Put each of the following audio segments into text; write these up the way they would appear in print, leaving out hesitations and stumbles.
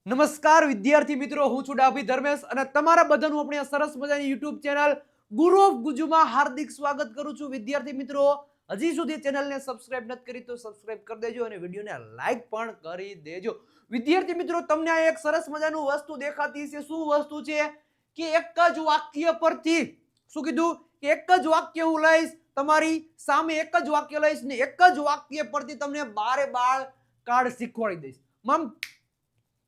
નમસ્કાર વિદ્યાર્થી મિત્રો, હું છું ડાભી ધર્મેશ અને તમારા બધાનું આપણી આ સરસ મજાની યુટ્યુબ ચેનલ ગુરુ ઓફ ગુજુમાં હાર્દિક સ્વાગત કરું છું. વિદ્યાર્થી મિત્રો, હજી સુધી ચેનલને સબસ્ક્રાઇબ નથી કરી તો સબસ્ક્રાઇબ કરી દેજો અને વિડીયોને લાઈક પણ કરી દેજો. વિદ્યાર્થી મિત્રો, તમને આ એક સરસ મજાનું વસ્તુ દેખાતી છે. શું વસ્તુ છે? કે એક જ વાક્ય પરથી શું કીધું કે એક જ વાક્ય હું લઈશ, તમારી સામે એક જ વાક્ય લઈશ ને એક જ વાક્ય પરથી તમને 12 કાર્ડ શીખવાડી દઈશ.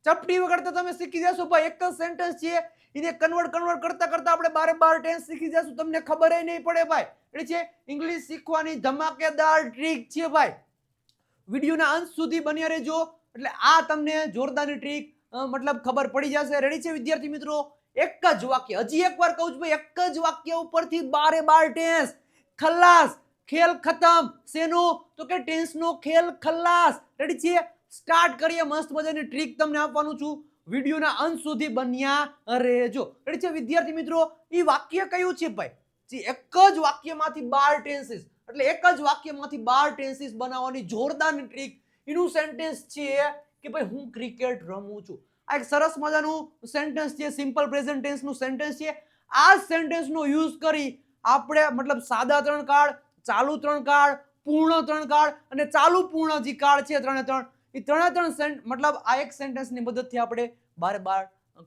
ચપટી વગર તો તમે શીખી જશો ભાઈ. એક જ સેન્ટેન્સ છે, એને કન્વર્ટ કરતા કરતા આપણે 12 ટેન્સ શીખી જશું, તમને ખબર નહીં પડે ભાઈ. એટલે છે ઇંગ્લિશ શીખવાની ધમાકેદાર ટ્રીક છે ભાઈ. વિડીયોના અંત સુધી બન્યા રહેજો એટલે આ તમને જોરદારની ટ્રીક મતલબ ખબર પડી જશે. રેડી છે વિદ્યાર્થી મિત્રો? એક જ વાક્ય, હજી એકવાર કહું છું ભાઈ, એક જ વાક્ય ઉપરથી 12 ટેન્સ. ખલાસ, ખેલ ખતમ. શેનો? તો કે ટેન્સનો ખેલ ખલાસ. રેડી છે? સ્ટાર્ટ કરીએ. મસ્ત મજાની ટ્રીક તમને આપવાનું છું, વિડીયોના અંત સુધી બન્યા રહેજો. રેડી છે વિદ્યાર્થી મિત્રો? એ વાક્ય કયું છે ભાઈ? એક જ વાક્યમાંથી 12 ટેન્સીસ, એટલે એક જ વાક્યમાંથી 12 ટેન્સીસ બનાવવાની જોરદારની ટ્રીક. એનું સેન્ટેન્સ છે કે ભાઈ હું ક્રિકેટ રમું છું. આ એક સરસ મજાનું સેન્ટેન્સ છે, સિમ્પલ પ્રેઝન્ટ ટેન્સનું સેન્ટેન્સ છે. આ સેન્ટેન્સનો યુઝ કરી આપણે મતલબ સાદા 3 કાર્ડ, ચાલુ 3 કાર્ડ, પૂર્ણ 3 કાર્ડ અને ચાલુ પૂર્ણ જે કાર્ડ છે 3 એ 3 મતલબ આ એક સેન્ટેન્સની મદદથી આપણે 12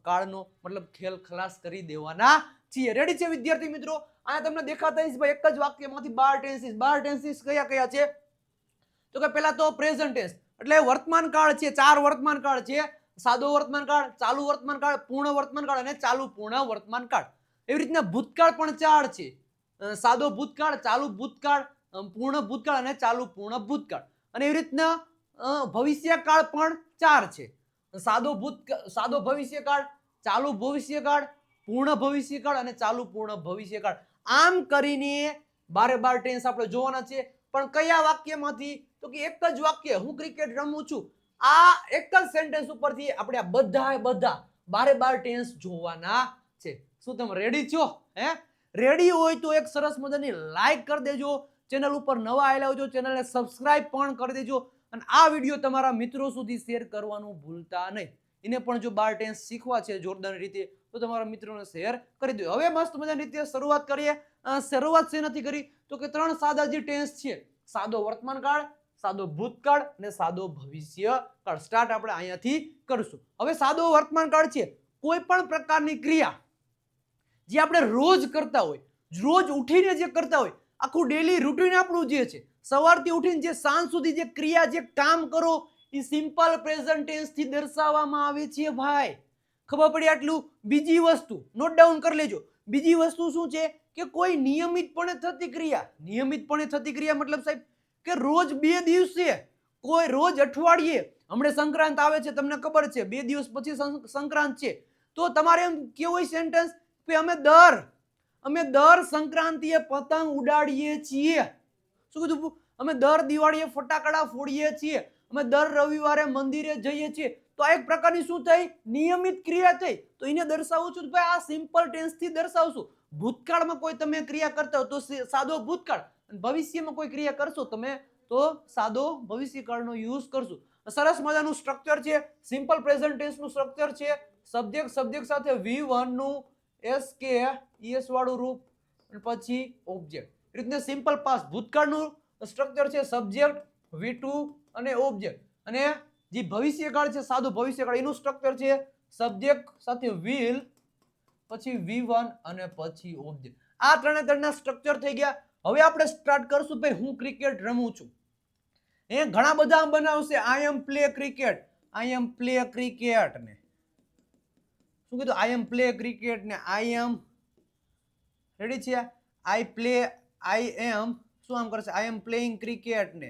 કાર્ડનો મતલબ ખેલ ખલાસ કરી દેવાના છીએ. રેડી છે વિદ્યાર્થી મિત્રો? આ તમને દેખાતા હશે ભાઈ, એક જ વાક્યમાંથી 12 ટેન્સીસ. 12 ટેન્સીસ કયા કયા છે? તો કે પહેલા તો પ્રેઝન્ટ ટેન્સ એટલે વર્તમાન કાળ છે. 4 વર્તમાન કાળ છે: સાદો વર્તમાન કાળ, ચાલુ વર્તમાન કાળ, પૂર્ણ વર્તમાન કાળ અને ચાલુ પૂર્ણ વર્તમાન કાળ. એવી રીતના ભૂતકાળ પણ 4 છે: સાદો ભૂતકાળ, ચાલુ ભૂતકાળ, પૂર્ણ ભૂતકાળ અને ચાલુ પૂર્ણ ભૂતકાળ. અને એવી રીતના ભવિષ્યકાળ પણ 4 છે: સાદો ભવિષ્યકાળ, ચાલુ ભવિષ્યકાળ, પૂર્ણ ભવિષ્યકાળ અને ચાલુ પૂર્ણ ભવિષ્યકાળ. આમ કરીને 12 ટેન્સ આપણે જોવાના છે. પણ કયા વાક્યમાંથી? તો કે એક જ વાક્ય, હું ક્રિકેટ રમું છું. આ એક જ સેન્ટેન્સ ઉપરથી આપણે આ બધા 12 ટેન્સ જોવાના છે. શું તમે રેડી છો? રેડી હોય તો એક સરસ મજાની લાઈક કરી દેજો. ચેનલ ઉપર નવા આવેલા હોય તો ચેનલને સબસ્ક્રાઇબ પણ કરી દેજો અને આ વિડીયો તમારા મિત્રો સુધી શેર કરવાનું ભૂલતા નહીં. એને પણ જો 12 ટેન્સ શીખવા છે જોરદાર રીતે તો તમારા મિત્રોને શેર કરી દો. હવે મસ્ત મજાની રીતે શરૂઆત કરીએ. શરૂઆત શેનાથી કરી? તો કે 3 સાદા જે ટેન્સ છે: સાદો વર્તમાન કાળ, સાદો ભૂતકાળ અને સાદો ભવિષ્યકાળ. સ્ટાર્ટ આપણે અહીંયાથી કરશું. હવે સાદો વર્તમાન કાળ છે કોઈ પણ પ્રકારની ક્રિયા જે આપણે રોજ કરતા હોય, રોજ ઉઠીને જે કરતા હોય, આખું ડેલી રૂટીન આપણું જે છે, સવારથી ઉઠીને જે સાંજ સુધી જે ક્રિયા જે કામ કરો એ સિમ્પલ પ્રેઝન્ટ ટેન્સ થી દર્શાવવામાં આવે છે ભાઈ. ખબર પડી આટલું? બીજી વસ્તુ નોટ ડાઉન કરી લેજો. બીજી વસ્તુ શું છે કે કોઈ નિયમિતપણે થતી ક્રિયા. નિયમિતપણે થતી ક્રિયા મતલબ સાહેબ કે રોજ 2 દિવસે, કોઈ રોજ અઠવાડિયે. હમણાં સંક્રાંત આવે છે, તમને ખબર છે 2 દિવસ પછી સંક્રાંત છે, તો તમારે એમ કેવું હોય સેન્ટેન્સ કે અમે દર સંક્રાંતિએ પતંગ ઉડાડીએ છીએ. શું કીધું? અમે દર દિવાળીએ ફટાકડા ફોડીએ છીએ. અમે દર રવિવારે મંદિરે જઈએ છીએ. તો આ એક પ્રકારની શું થઈ? નિયમિત ક્રિયા થઈ. તો એને દર્શાવું છું ભાઈ આ સિમ્પલ ટેન્સ થી દર્શાવશું. ભૂતકાળમાં કોઈ તમે ક્રિયા કરતા હો તો સાદો ભૂતકાળ, ભવિષ્યમાં કોઈ ક્રિયા કરશો તમે તો સાદો ભવિષ્યકાળનો યુઝ કરશું. સરસ મજાનું સ્ટ્રક્ચર છે, સિમ્પલ પ્રેઝન્ટ ટેન્સનું સ્ટ્રક્ચર છે. સબ્જેક્ટ સાથે V1 નું SK વાળું રૂપ અને પછી ઓબ્જેક્ટ. એ રીતના સિમ્પલ પાસ્ટ ભૂતકાળનું સ્ટ્રક્ચર છે: સબ્જેક્ટ, V2 અને ઓબ્જેક્ટ. અને જે ભવિષ્યકાળ છે સાદો ભવિષ્યકાળ, એનું સ્ટ્રક્ચર છે સબ્જેક્ટ સાથે will, પછી V1 અને પછી ઓબ્જેક્ટ. આ ત્રણના સ્ટ્રક્ચર થઈ ગયા. હવે આપણે સ્ટાર્ટ કરશું ભાઈ હું ક્રિકેટ રમું છું. ઘણા બધા બનાવશે આઈ એમ પ્લે ક્રિકેટ, આઈ એમ પ્લે ક્રિકેટ ને શું કીધું? આઈ એમ પ્લે ક્રિકેટ ને આઈ એમ રેડી છે. આઈ એમ શું આમ કરશે? આઈ એમ પ્લેઇંગ ક્રિકેટ ને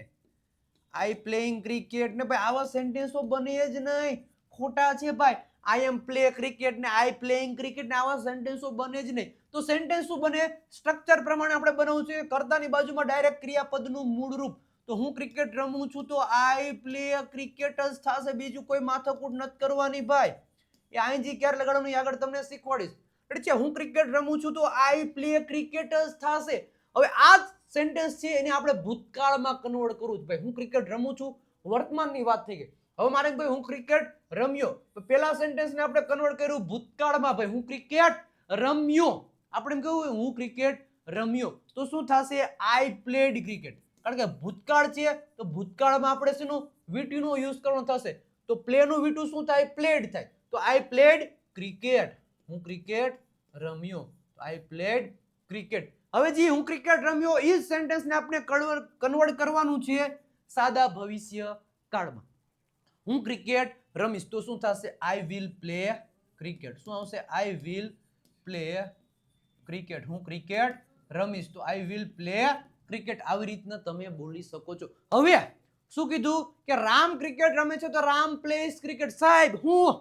આઈ પ્લેઇંગ ક્રિકેટ ને ભાઈ આવા સેન્ટેન્સો બને જ નહીં, ખોટા છે ભાઈ. આઈ એમ પ્લે ક્રિકેટ ને આઈ પ્લેઇંગ ક્રિકેટ ને આવા સેન્ટેન્સો બને જ નહીં. તો સેન્ટેન્સ શું બને? સ્ટ્રક્ચર પ્રમાણે આપણે બનાવવું છે. કર્તાની બાજુમાં ડાયરેક્ટ ક્રિયાપદનું મૂળ રૂપ. તો હું ક્રિકેટ રમું છું તો આઈ પ્લે ક્રિકેટ જ થશે, બીજું કોઈ માથાકૂટ નથી કરવાની ભાઈ. એ આઈજી ક્યારે લગાડવાનું આગળ તમને શીખવાડીશ. એટલે હું ક્રિકેટ રમું છું તો આઈ પ્લે ક્રિકેટ જ થશે. હવે આ સેન્ટેન્સ છે એને આપણે ભૂતકાળમાં કન્વર્ટ કરવું છે ભાઈ. હું ક્રિકેટ રમું છું, વર્તમાનની વાત થઈ ગઈ. હવે મારે ભાઈ હું ક્રિકેટ રમ્યો, તો પેલા સેન્ટેન્સને આપણે કન્વર્ટ કર્યું ભૂતકાળમાં. ભાઈ હું ક્રિકેટ રમ્યો, આપણે એમ કહ્યું હું ક્રિકેટ રમ્યો, તો શું થશે? આઈ પ્લેડ ક્રિકેટ. કારણ કે ભૂતકાળ છે તો ભૂતકાળમાં આપણે શેનો વીટી નો યુઝ કરવાનો થશે, તો પ્લે નું વીટું શું થાય? પ્લેડ થાય. તો આઈ પ્લેડ ક્રિકેટ, હું ક્રિકેટ રમ્યો, આઈ પ્લેડ ક્રિકેટ. હવે જે હું ક્રિકેટ રમ્યો એ સેન્ટેન્સને આપણે કન્વર્ટ કરવાનું છે સાદા ભવિષ્ય કાળમાં. હું ક્રિકેટ રમીશ તો શું થશે? I will play cricket. શું આવશે? I will play cricket. હું ક્રિકેટ રમીશ તો આઈ વિલ પ્લે ક્રિકેટ. આવી રીતના તમે બોલી શકો છો. હવે શું કીધું કે રામ ક્રિકેટ રમે છે તો રામ પ્લેસ ક્રિકેટ. સાહેબ હું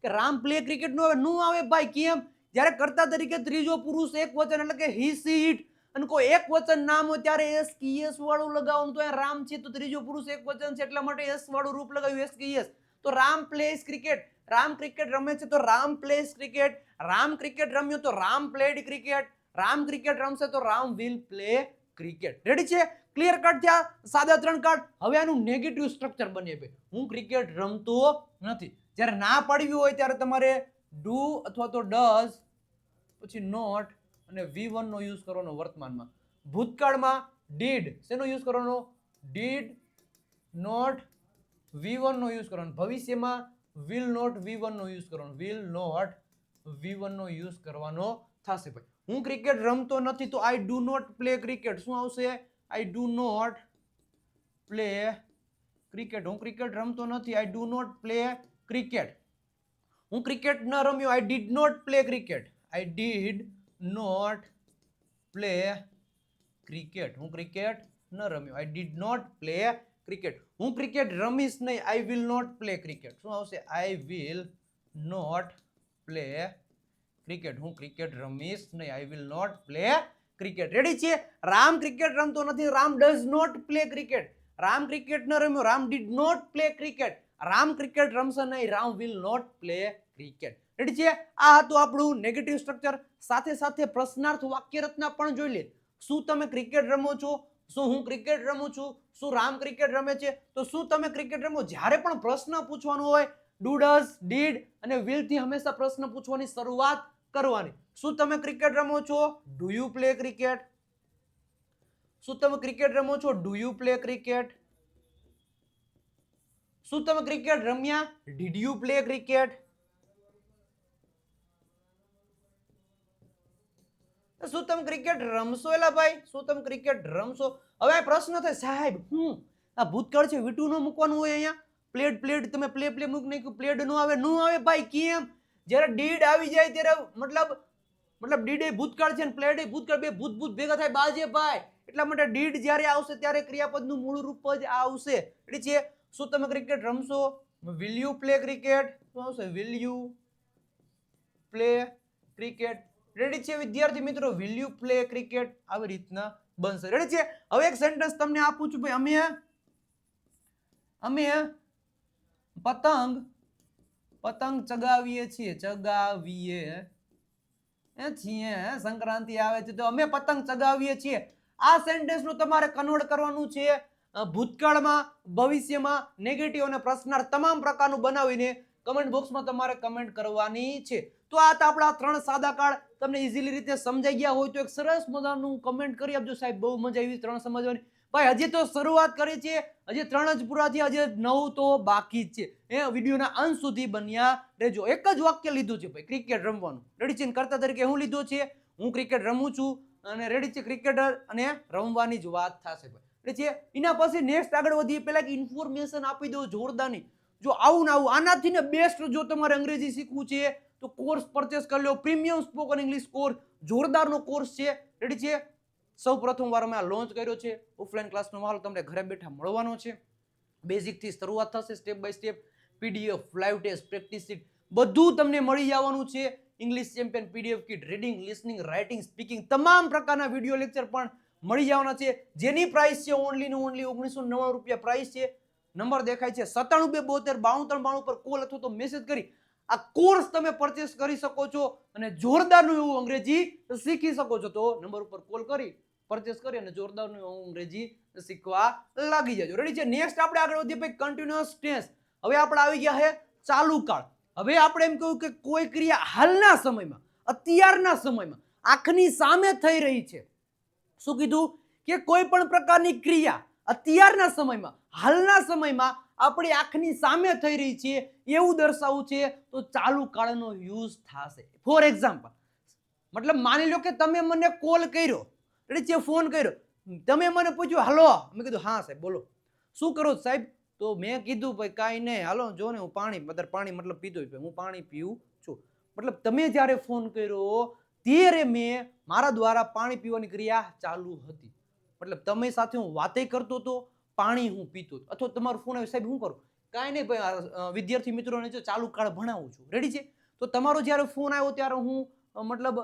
કે રામ પ્લે ક્રિકેટ નો આવે? નું આવે ભાઈ. કેમ? જ્યારે કર્તા તરીકે ત્રીજો પુરુષ એક વચન એટલે કે હી સી ઇટ અને કોઈ એક વચન નામ હોય ત્યારે એસ કી એસ વાળું લગાવવાનું. તો રામ છે તો ત્રીજો પુરુષ એક વચન છે એટલા માટે એસ વાળું રૂપ લગાવ્યું, એસ કી એસ. તો Ram plays cricket. Ram cricket રમે છે તો Ram plays cricket. Ram cricket રમ્યો તો Ram played cricket. Ram cricket રમશે તો Ram will play cricket. Ready છે? ક્લિયર કટ થયા સાદા 3 કાર્ડ. હવે આનું નેગેટિવ સ્ટ્રક્ચર બને. હું ક્રિકેટ રમતો નથી. જ્યારે ના પાડવી હોય ત્યારે તમારે ડુ અથવા તો ડઝ પછી નોટ અને V1 નો યુઝ કરવાનો વર્તમાનમાં. ભૂતકાળમાં ડીડ શેનો યુઝ કરવાનો? ડીડ નોટ V1 નો યુઝ કરવાનો. ભવિષ્યમાં વિલ નોટ V1 નો યુઝ કરવાનો. વિલ નોટ V1 નો યુઝ કરવાનો થશે. ભાઈ હું ક્રિકેટ રમતો નથી તો I do not play cricket. શું આવશે? I do not play cricket. હું ક્રિકેટ રમતો નથી, I do not play cricket. હું ક્રિકેટ ન રમ્યો, I did not play cricket. I did not play cricket. હું ક્રિકેટ ન રમ્યો, I did not play cricket. હું ક્રિકેટ રમીશ નહીં, I will not play cricket. શું આવશે? I will not play cricket. હું ક્રિકેટ રમીશ નહીં, I will not play cricket. Ready છે? રામ ક્રિકેટ રમતો નથી, Ram does not play cricket. Ram cricket ન રમ્યો, Ram did not play cricket. Ram cricket રમશે નહીં, Ram will not play cricket. Ready છે? આ હતું આપણું નેગેટિવ સ્ટ્રક્ચર. સાથે સાથે પ્રશ્નાર્થ વાક્ય રચના પણ જોઈ લે. શું તમે ક્રિકેટ રમો છો? શું હું ક્રિકેટ રમું છું? શું રામ ક્રિકેટ રમે છે? તો શું તમે ક્રિકેટ રમો? જ્યારે પણ પ્રશ્ન પૂછવાનો હોય ડુ ડઝ ડીડ અને વિલ થી હંમેશા પ્રશ્ન પૂછવાની શરૂઆત કરવાની. શું તમે ક્રિકેટ રમો છો? Do you play cricket? શું તમે ક્રિકેટ રમો છો? Do you play cricket? શું તમે ક્રિકેટ રમ્યા? Did you play cricket? શું તમે ક્રિકેટ રમશો? એલા ભાઈ શું તમે ક્રિકેટ રમશો? હવે પ્રશ્ન થાય સાહેબ હું આ ભૂતકાળ છે વીટું ન મૂકવાનું હોય અહીંયા. પ્લેડ પ્લેડ તમે પ્લે પ્લે મૂકી નાખ્યું, પ્લેડ નો આવે. નો આવે ભાઈ. કેમ? જ્યારે ડીડ આવી જાય ત્યારે મતલબ ડીડ એ ભૂતકાળ છે ને પ્લેડ એ ભૂતકાળ, બે ભૂત ભૂત ભેગા થાય બાજે ભાઈ. એટલા માટે ડીડ જ્યારે આવશે ત્યારે ક્રિયાપદનું મૂળ રૂપ જ આવશે. રેડી છે? શું તમે ક્રિકેટ રમશો? Will you play cricket? શું આવશે? Will you play cricket. Ready છે વિદ્યાર્થી મિત્રો? વિલ યુ પ્લે ક્રિકેટ આવી રીતના બનશે. રેડી છે? હવે એક સેન્ટેન્સ તમને આપું છું ભાઈ. અમે પતંગ ચગાવીએ છીએ. સંક્રાંતિ આવે છે તો અમે પતંગ ચગાવીએ છીએ. આ સેન્ટેન્સ નું તમારે કન્વર્ટ કરવાનું છે ભૂતકાળમાં, ભવિષ્યમાં, નેગેટિવ અને પ્રશ્નાર્થ તમામ પ્રકારનું બનાવીને કમેન્ટ બોક્સમાં તમારે કમેન્ટ કરવાની છે. તો આ આપણા 3 સાદા કાર્ડ તમને ઇઝીલી રીતે સમજાઈ ગયા હોય તો એક સરસ મજાનું કમેન્ટ કરી આપજો. સાહેબ બહુ મજા આવી 3 સમજવાની. ભાઈ હજી તો શરૂઆત કરી છે, હજી 3 જ પૂરા થયા, હજી 9 તો બાકી જ છે. એ વિડીયોના અંત સુધી બન્યા રહેજો. એક જ વાક્ય લીધું છે ભાઈ, ક્રિકેટ રમવાનું. રેડી છે? કરતા તરીકે હું લીધો છે? હું ક્રિકેટ રમું છું. અને રેડી છે? ક્રિકેટર અને રમવાની જ વાત થશે ભાઈ. રેડી છે? એના પછી નેક્સ્ટ આગળ વધીએ પહેલા એક ઇન્ફોર્મેશન આપી દઉં જોરદારની. જો આવું ના આવું આનાથી ને બેસ્ટ જો તમારે અંગ્રેજી શીખવું છે તો કોર્સ પરચેસ કરી લો. પ્રીમિયમ સ્પોકન ઇંગ્લિશ કોર્સ, જોરદારનો કોર્સ છે. રેડી છે? સૌ પ્રથમ વાર અમે આ લોન્ચ કર્યો છે. ઓફલાઈન ક્લાસનો માહોલ તમને ઘરે બેઠા મળવાનો છે. બેઝિક થી શરૂઆત થશે, step by step. PDF, live test, practice sheet બધું તમને મળી જવાનું છે. English champion PDF kit, reading, listening, writing, speaking તમામ પ્રકારના વિડીયો લેક્ચર પણ મળી જવાના છે. જેની પ્રાઇસ છે ઓનલી ને ઓનલી 1999 રૂપિયા પ્રાઇસ છે. નંબર દેખાય છે 9722729392 પર કોલ અથવા તો મેસેજ કરી આ કોર્સ તમે પરચેસ કરી શકો છો અને જોરદારનું એવું અંગ્રેજી શીખી શકો છો. તો નંબર ઉપર કોલ કરી પરચેસ કરી અને જોરદારનું એવું અંગ્રેજી શીખવા લાગી જજો. રેડી છે? નેક્સ્ટ આપણે આગળ વધીએ ભાઈ કન્ટિન્યુઅસ ટેન્સ. હવે આપણે આવી ગયા છે ચાલુ કાળ. હવે આપણે એમ કહ્યું કે કોઈ ક્રિયા હાલના સમયમાં, અત્યારના સમયમાં આંખની સામે થઈ રહી છે. શું કીધું? કે કોઈ પણ પ્રકારની ક્રિયા અત્યારના સમયમાં, હાલના સમયમાં આપણી આંખની સામે થઈ રહી છે એવું દર્શાવવું છે તો ચાલુ કાળનો યુઝ થશે. ફોર એક્ઝામ્પલ, મતલબ માની લો કે તમે મને કોલ કર્યો, છે ફોન કર્યો, તમે મને પૂછ્યું હાલો, મેં કીધું હા સાહેબ બોલો, શું કરો સાહેબ? તો મેં કીધું ભાઈ કાંઈ નહીં, હાલો જો ને હું પાણી મતલબ પીધું, હું પાણી પીવું છું. મતલબ તમે જ્યારે ફોન કર્યો ત્યારે મેં મારા દ્વારા પાણી પીવાની ક્રિયા ચાલુ હતી. મતલબ તમે સાથે હું વાતે કરતો હતો, પાણી હું પીતો હતો. અથવા તમારો ફોન આવ્યો, સાહેબ શું કરું? કાંઈ નહીં ભાઈ, વિદ્યાર્થી મિત્રોને જો ચાલુ કાળ ભણાવું છું. રેડી છે? તો તમારો જ્યારે ફોન આવ્યો ત્યારે હું મતલબ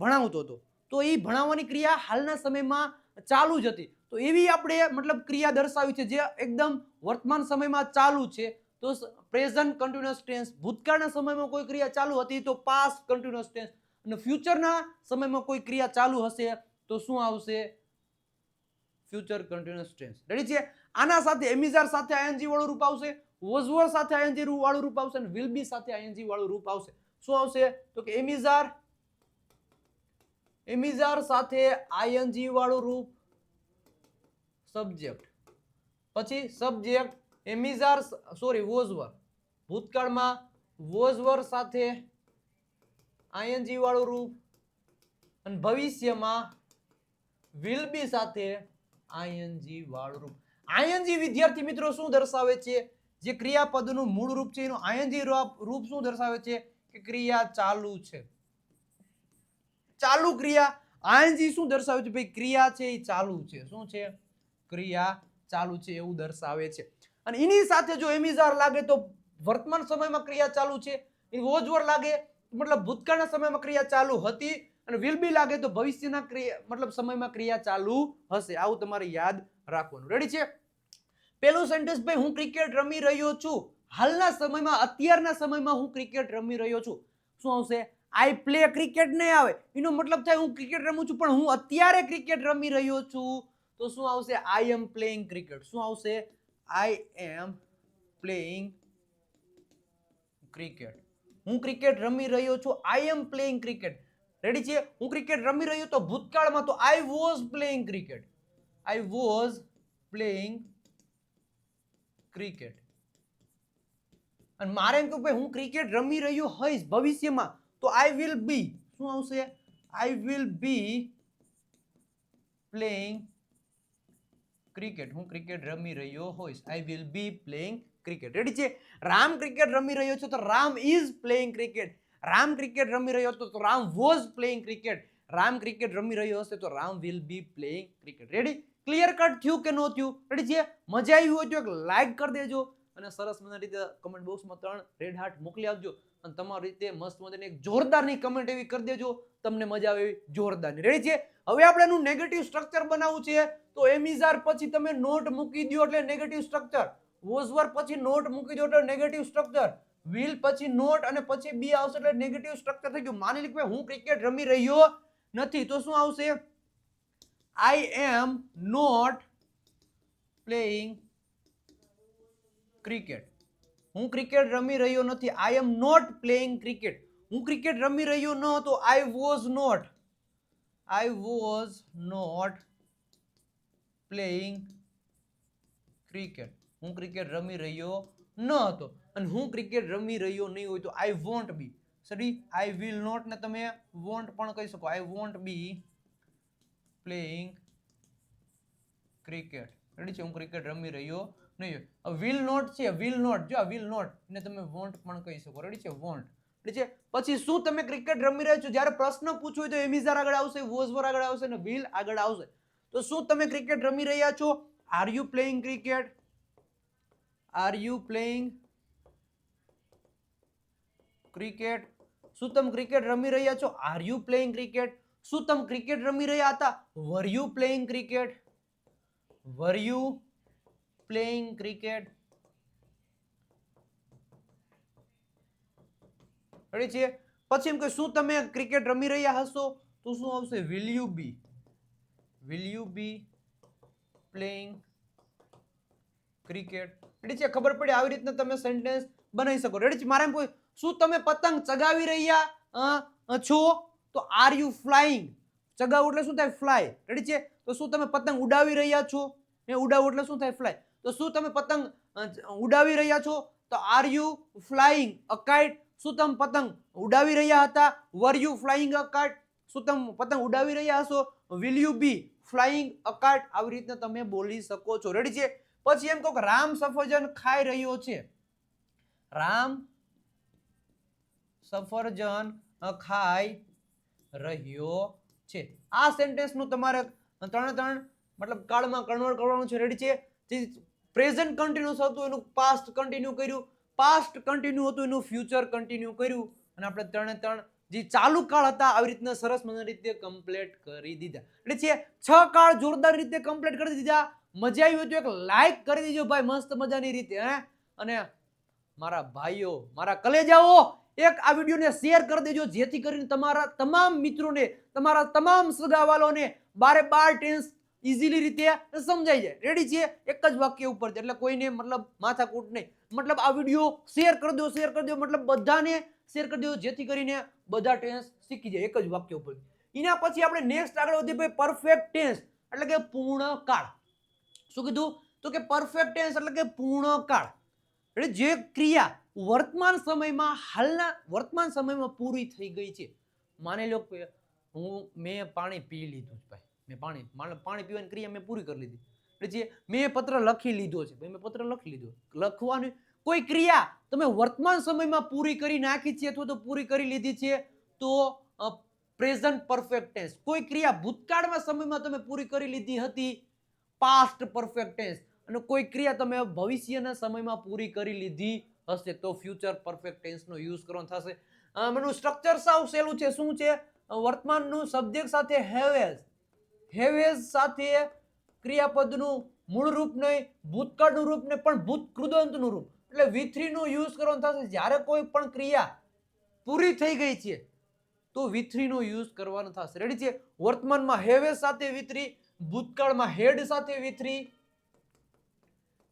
ભણાવતો હતો, તો એ ભણાવવાની ક્રિયા હાલના સમયમાં ચાલુ જ હતી. તો એવી આપણે મતલબ ક્રિયા દર્શાવી છે જે એકદમ વર્તમાન સમયમાં ચાલુ છે, તો પ્રેઝન્ટ કન્ટિન્યુઅસ ટેન્સ. ભૂતકાળના સમયમાં કોઈ ક્રિયા ચાલુ હતી તો પાસ્ટ કન્ટિન્યુઅસ ટેન્સ, અને ફ્યુચરના સમયમાં કોઈ ક્રિયા ચાલુ હશે તો શું આવશે? Future continuous tense. રેડી છે? આના સાથે એમિઝાર સાથે આઈએનજી વાળું રૂપ આવશે, વોઝ વર સાથે આઈએનજી વાળું રૂપ આવશે, અને વિલ બી સાથે આઈએનજી વાળું રૂપ આવશે. શું આવશે? તો કે એમિઝાર સાથે આઈએનજી વાળું રૂપ સબ્જેક્ટ, પછી સબ્જેક્ટ એમિઝાર વોઝવર, ભૂતકાળમાં વોઝવર સાથે આઈએનજી વાળું રૂપ, અને ભવિષ્યમાં વિલ બી સાથે આઈએનજી વાળું રૂપ. આઈએનજી વિદ્યાર્થી મિત્રો શું દર્શાવે છે? જે ક્રિયાપદનું મૂળ રૂપ છે એનું આઈએનજી રૂપ શું દર્શાવે છે? કે ક્રિયા ચાલુ છે. ચાલુ ક્રિયા. આઈએનજી શું દર્શાવે છે? ભાઈ ક્રિયા છે એ ચાલુ છે. શું છે? ક્રિયા ચાલુ છે એવું દર્શાવે છે. અને એની સાથે જો એમિઝાર લાગે તો વર્તમાન સમયમાં ક્રિયા ચાલુ છે, વોઝવર લાગે મતલબ ભૂતકાળના સમયમાં ક્રિયા ચાલુ હતી, અને વિલ બી લાગે તો ભવિષ્યના મતલબ સમયમાં ક્રિયા ચાલુ હશે. આવું તમારે યાદ રાખવાનું. રેડી છે? પહેલું સેન્ટેન્સ, ભાઈ હું ક્રિકેટ રમી રહ્યો છું. હાલના સમયમાં, અત્યારના સમયમાં હું ક્રિકેટ રમી રહ્યો છું. શું આવશે? આઈ પ્લે ક્રિકેટ નહીં આવે, એનો મતલબ થાય હું ક્રિકેટ રમું છું, પણ હું અત્યારે ક્રિકેટ રમી રહ્યો છું. તો શું આવશે? I M playing cricket. શું આવશે? I M playing cricket. હું ક્રિકેટ રમી રહ્યો છું. આઈ એમ પ્લેઇંગ ક્રિકેટ. રેડી છે? હું ક્રિકેટ રમી રહ્યો તો ભૂતકાળમાં તો I was playing cricket. I was playing cricket. અને મારે એમ કહું ભાઈ હું ક્રિકેટ રમી રહ્યો હોઈશ ભવિષ્યમાં તો આઈ વિલ બી. શું આવશે? I will be playing cricket. હું ક્રિકેટ રમી રહ્યો હોઈશ. I will be playing cricket. Ready છે? રામ ક્રિકેટ રમી રહ્યો છે તો Ram is playing cricket. Ram cricket રમી રહ્યો હતો તો Ram was playing cricket. Ram cricket રમી રહ્યો હશે તો Ram will be playing cricket. Ready? Clear cut થયું કે નો થયું? રેડી છે? મજા આવી હોય તો એક લાઈક કરી દેજો, અને સરસ મજાની રીતે કમેન્ટ બોક્સમાં 3 રેડ હાર્ટ મોકલી આપજો, અને તમારી રીતે મસ્ત મજાની એક જોરદારની કમેન્ટ એવી કરી દેજો તમને મજા આવે એવી જોરદારની. રેડી છે? હવે આપણે એનું નેગેટિવ સ્ટ્રક્ચર બનાવવું છે, તો એમિઝાર પછી તમે નોટ મૂકી દો એટલે નેગેટિવ સ્ટ્રક્ચર, વોઝવર પછી નોટ મૂકી દો એટલે નેગેટિવ સ્ટ્રક્ચર, વિલ પછી નોટ અને પછી બી આવશે એટલે નેગેટિવ સ્ટ્રક્ચર થઈ ગયું. માની લો કે હું ક્રિકેટ રમી રહ્યો નથી તો શું આવશે? I am not playing cricket. હું ક્રિકેટ રમી રહ્યો નથી. I am not playing cricket. હું ક્રિકેટ રમી રહ્યો ન હતો. I was not playing cricket. હું ક્રિકેટ રમી રહ્યો ન હતો. અને હું ક્રિકેટ રમી રહ્યો નહીં હોય તો આઈ વોન્ટ બી. સડી આઈ વિલ નોટ ને તમે વોન્ટ પણ કહી શકો. I want B playing cricket. Ready છે? હું ક્રિકેટ રમી રહ્યો નહીં. વિલ નોટ છે, વિલ નોટ, જો વિલ નોટ ને તમે વોન્ટ પણ કહી શકો. રેડી છે? વોન્ટ. રેડી છે? પછી શું તમે ક્રિકેટ રમી રહ્યા છો? જ્યારે પ્રશ્ન પૂછ્યો હોય તો એમિઝાર આગળ આવશે, વોઝવર આગળ આવશે અને વિલ આગળ આવશે. તો શું તમે ક્રિકેટ રમી રહ્યા છો? Are you playing cricket? Are you playing cricket? શું તમે ક્રિકેટ રમી રહ્યા છો? Are you playing cricket? શું તમે ક્રિકેટ રમી રહ્યા હતા? Were you playing cricket? Var you playing cricket? Ready છે? પછી એમ કે શું તમે ક્રિકેટ રમી રહ્યા હશો? તો શું આવશે? Will you be. Will you be playing cricket? Ready છે? ખબર પડી? આવી રીતના તમે સેન્ટેન્સ બનાવી શકો. રેડી છે? મારે એમ કોઈ શું તમે પતંગ ચગાવી રહ્યા છો? તો આર યુ ફ્લાઇંગ? ચગાવવું એટલે શું થાય? ફ્લાય. રેડી છે? તો શું તમે પતંગ ઉડાવી રહ્યા છો? ઉડાવવું એટલે શું થાય? ફ્લાય. તો શું તમે પતંગ ઉડાવી રહ્યા છો? તો are you flying a kite? શું તમે પતંગ ઉડાવી રહ્યા હતા? Were you flying a kite? શું તમે પતંગ ઉડાવી રહ્યા હશો? Will you be flying a kite? આવી રીતના તમે બોલી શકો છો. રેડી છે? પછી એમ કહો કે રામ સફરજન ખાઈ રહ્યો છે. રામ સફરજન ખાઈ રહ્યો છે. આ સેન્ટેન્સ નું તમારે ત્રણ મતલબ કાળમાં કન્વર્ટ કરવાનું છે. રેડી છે? જે પ્રેઝન્ટ કન્ટિન્યુઅસ હતું એનું પાસ્ટ કન્ટિન્યુ કર્યું, પાસ્ટ કન્ટિન્યુ હતું એનું ફ્યુચર કન્ટિન્યુ કર્યું, અને આપણે ત્રણ જે ચાલુ કાળ હતા આવી રીતના સરસ મજાની રીતે કમ્પ્લીટ કરી દીધા. એટલે છે 6 કાળ જોરદાર રીતે કમ્પ્લીટ કરી દીધા. મજા આવી હોય તો એક લાઈક કરી દેજો ભાઈ, મસ્ત મજાની રીતે. અને મારા ભાઈઓ, મારા કલેજાઓ, એક આ વિડીયોને શેર કરી દેજો, જેથી કરીને તમારા તમામ મિત્રોને, તમારા તમામ સગાવાલોને બારે બાર ટેન્સ ઇઝીલી રીતે સમજાઈ જાય. રેડી છે? એક જ વાક્ય ઉપર એટલે કોઈને મતલબ માથાકૂટ નહીં. મતલબ આ વિડીયો શેર કરી દો, શેર કરી દો, મતલબ બધાને શેર કરી દો, જેથી કરીને બધા ટેન્સ શીખી જાય એક જ વાક્ય ઉપર. એના પછી આપણે નેક્સ્ટ આગળ વધીએ ભાઈ, પરફેક્ટ ટેન્સ એટલે કે પૂર્ણ કાળ. શું કીધું? તો કે પરફેક્ટ ટેન્સ એટલે કે પૂર્ણ કાળ. એટલે જે ક્રિયા વર્તમાન સમયમાં, હાલના વર્તમાન સમયમાં પૂરી થઈ ગઈ છે. માની લો કે મેં પાણી પી લીધું છે ભાઈ, મેં પાણી પીવાની ક્રિયા મેં પૂરી કરી લીધી. એટલે મેં પત્ર લખી લીધો છે ભાઈ, મેં પત્ર લખી લીધો. લખવાની કોઈ ક્રિયા તમે વર્તમાન સમયમાં પૂરી કરી નાખી છે અથવા તો પૂરી કરી લીધી છે તો પ્રેઝન્ટ પરફેક્ટ ટેન્સ. કોઈ ક્રિયા ભૂતકાળમાં સમયમાં તમે પૂરી કરી લીધી હતી, પાસ્ટ પરફેક્ટ ટેન્સ. અને કોઈ ક્રિયા તમે ભવિષ્યના સમયમાં પૂરી કરી લીધી હશે તો ફ્યુચર પરફેક્ટ ટેન્સનો યુઝ કરવાનો થશે. આનું સ્ટ્રક્ચર સાવ સહેલું છે. શું છે? વર્તમાનનું સબ્જેક્ટ સાથે હેવ સાથે ક્રિયાપદનું મૂળ રૂપ નહીં, ભૂતકાળનું રૂપ નહીં, પણ ભૂત કૃદંતનું રૂપ એટલે V3 નો યુઝ કરવાનો થશે. જ્યારે કોઈ પણ ક્રિયા પૂરી થઈ ગઈ છે તો V3 નો યુઝ કરવાનો થશે. રેડી છે? વર્તમાનમાં હેવ સાથે V3, ભૂતકાળમાં હેડ સાથે V3,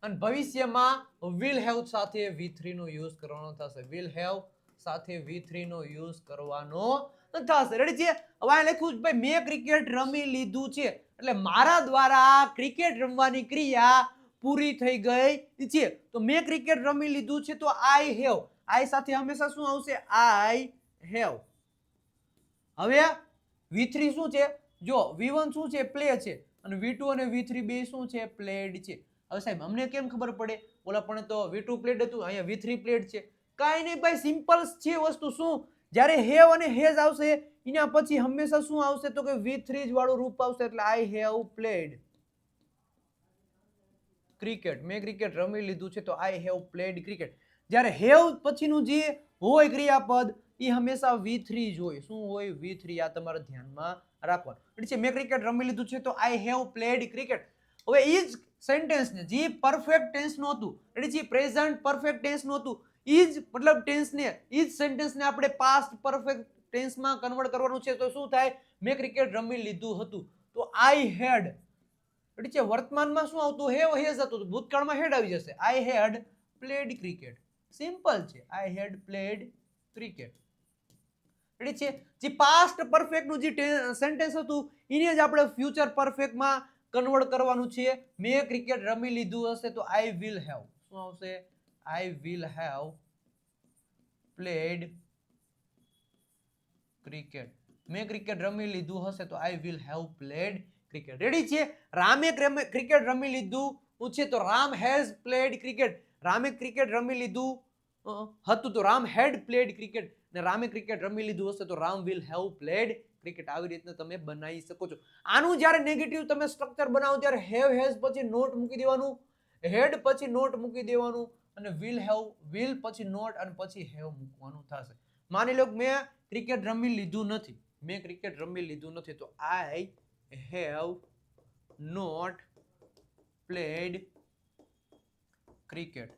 અને ભવિષ્યમાં વિલ હેવ સાથે V3 નો યુઝ કરવાનો થશે. વિલ હેવ સાથે V3 નો યુઝ કરવાનો થશે. રેડી છે? હવે આ લખ્યું ભાઈ, મેં ક્રિકેટ રમી લીધું છે એટલે મારા દ્વારા ક્રિકેટ રમવાની ક્રિયા પૂરી થઈ ગઈ છે. તો મેં ક્રિકેટ રમી લીધું છે તો આઈ હેવ, આઈ સાથે હંમેશા શું આવશે? I have. હવે V3 શું છે? જો V1 શું છે? પ્લે છે, અને V2 અને V3 બે શું છે? પ્લેડ છે. હવે સાહેબ અમને કેમ ખબર પડે? ઓલા પણ તો V2 પ્લેડ હતું, અહીંયા V3 પ્લેડ છે. કાંઈ નહીં ભાઈ, સિમ્પલ છે વસ્તુ. શું? જ્યારે હેવ અને હેઝ આવશે એના પછી હંમેશા શું આવશે? તો કે V3 વાળું રૂપ આવશે. એટલે આઈ હેવ પ્લેડ ક્રિકેટ. મેં ક્રિકેટ રમી લીધું છે તો આઈ હેવ પ્લેડ ક્રિકેટ. જ્યારે હેવ પછીનું જે હોય ક્રિયાપદ એ હંમેશા V3 જ હોય. શું હોય? V3. આ તમારે ધ્યાનમાં રાખવાનું. એટલે છે મેં ક્રિકેટ રમી લીધું છે તો આઈ હેવ પ્લેડ ક્રિકેટ. હવે એ જ સેન્ટેન્સને જે પરફેક્ટ ટેન્સ નું હતું, એટલે જે પ્રેઝન્ટ પરફેક્ટ ટેન્સ નું હતું, એ જ મતલબ ટેન્સને, એ જ સેન્ટેન્સને આપણે પાસ્ટ પરફેક્ટ ટેન્સમાં કન્વર્ટ કરવાનું છે. તો શું થાય? મેં ક્રિકેટ રમી લીધું હતું તો આઈ હેડ. એટલે છે વર્તમાનમાં શું આવતું? હેવ હેઝ હતું, ભૂતકાળમાં હેડ આવી જશે. આઈ હેડ પ્લેડ ક્રિકેટ. સિમ્પલ છે. I head played cricket. એટલે છે જે પાસ્ટ પરફેક્ટ નું જે સેન્ટેન્સ હતું એને જ આપણે ફ્યુચર પરફેક્ટમાં કન્વર્ટ કરવાનું છે. મેં ક્રિકેટ રમી લીધું હશે તો આઈ વિલ હેવ. શું આવશે? I will have played cricket. મેં ક્રિકેટ રમી લીધું હશે તો આઈ will have played cricket. Ready છે? રામે ક્રિકેટ રમી લીધું છે તો રામ હેઝ પ્લેડ ક્રિકેટ. રામે ક્રિકેટ રમી લીધું હતું તો રામ હેડ પ્લેડ ક્રિકેટ. ને રામે ક્રિકેટ રમી લીધું હશે તો Ram will have played cricket. આવી રીતના તમે બનાવી શકો છો. આનું જ્યારે નેગેટિવ તમે સ્ટ્રક્ચર બનાવો ત્યારે હેવ હેઝ પછી નોટ મૂકી દેવાનું, હેડ પછી નોટ મૂકી દેવાનું, અને વિલ હેવ, વિલ પછી નોટ અને પછી હેવ મૂકવાનું થશે. માની લો કે મેં ક્રિકેટ રમી લીધું નથી, મેં ક્રિકેટ રમી લીધું નથી તો I have not played cricket.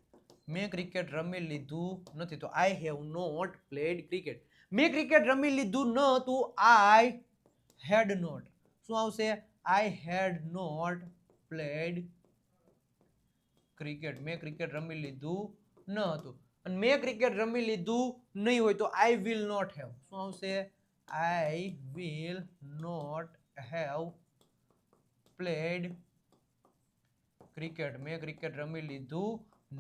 મેં ક્રિકેટ રમી લીધું નથી તો I have not played cricket. મેં ક્રિકેટ રમી લીધું ન હતું, આઈ હેડ નોટ. શું આવશે? I had not played cricket, મેં ક્રિકેટ રમી લીધું ન હતું. અને મેં ક્રિકેટ રમી લીધું નહીં હોય તો આઈ વિલ નોટ હેવ. શું આવશે? I will not have played cricket, મેં ક્રિકેટ રમી લીધું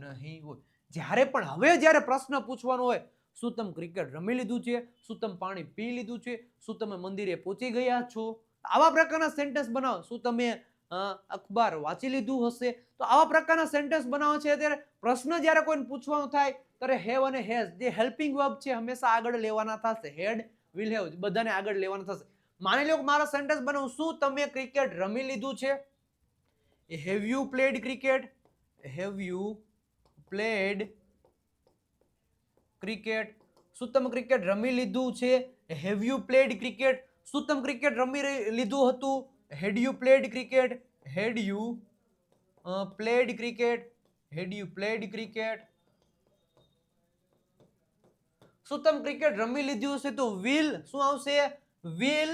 નહીં હોય. જ્યારે પ્રશ્ન પૂછવાનો હોય, શું તમે ક્રિકેટ રમી લીધું છે, શું તમે પાણી પી લીધું છે, શું તમે મંદિરે પહોંચી ગયા છો, આવા પ્રકારના સેન્ટેન્સ બનાવો. શું તમે અખબાર વાંચી લીધું હશે? તો આવા પ્રકારના સેન્ટેન્સ બનાવો છે. ત્યારે પ્રશ્ન જ્યારે કોઈને પૂછવાનો થાય ત્યારે હેવ અને હેઝ જે હેલ્પિંગ વર્બ છે હંમેશા આગળ લેવાના થશે. હેડ, વિલ હેવ બધાને આગળ લેવાના થશે. માની લો કે મારા સેન્ટેન્સ બનાવું, શું તમે ક્રિકેટ રમી લીધું છે? Have you played cricket? Have you played cricket? શું તમે ક્રિકેટ રમી લીધું છે? Have you played cricket? શું તમે ક્રિકેટ રમી લીધું હતું? Had you played cricket? Had you played cricket? Had you played cricket? શું તમે ક્રિકેટ રમી લીધું હશે તો વિલ શું આવશે? વિલ